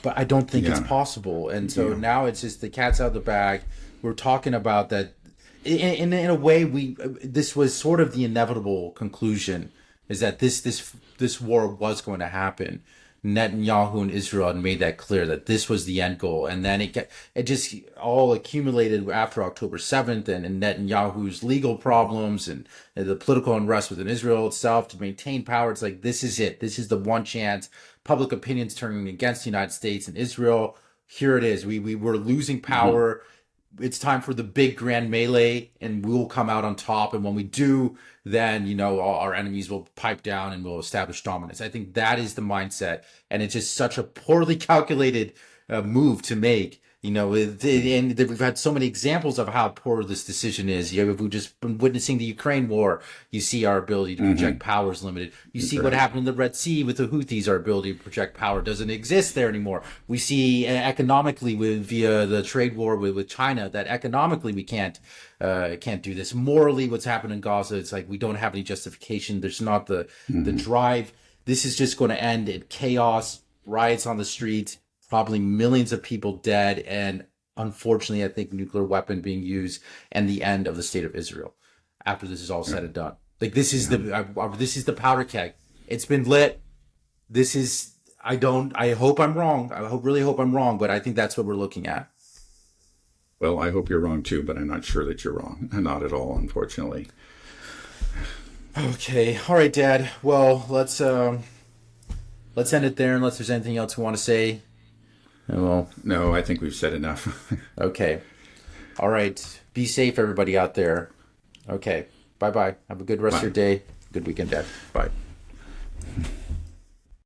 but I don't think it's Yeah. possible. And so Yeah. now it's just the cat's out of the bag. We're talking about that in a way. This was sort of the inevitable conclusion, is that this war was going to happen. Netanyahu and Israel had made that clear, that this was the end goal, and then it just all accumulated after October 7th, and Netanyahu's legal problems and the political unrest within Israel itself to maintain power. It's like, this is it. This is the one chance. Public opinion's turning against the United States and Israel. Here it is. We were losing power. It's time for the big grand melee, and we'll come out on top. And when we do, then our enemies will pipe down and we'll establish dominance. I think that is the mindset, and it's just such a poorly calculated move to make. And we've had so many examples of how poor this decision is. We've just been witnessing the Ukraine war. You see our ability to project power is limited. You see what happened in the Red Sea with the Houthis. Our ability to project power doesn't exist there anymore. We see economically via the trade war with China that economically we can't do this. Morally, what's happened in Gaza, it's like we don't have any justification. There's not the drive. This is just going to end in chaos, riots on the streets, probably millions of people dead, and unfortunately, I think nuclear weapon being used, and the end of the state of Israel after this is all said and done. Like, this is the powder keg. It's been lit. I hope I'm wrong. Really hope I'm wrong, but I think that's what we're looking at. Well, I hope you're wrong too, but I'm not sure that you're wrong. Not at all, unfortunately. Okay. All right, Dad. Well, let's end it there unless there's anything else you want to say. Well, no, I think we've said enough. Okay. All right. Be safe, everybody out there. Okay. Bye-bye. Have a good rest of your day. Good weekend, Dad. Bye.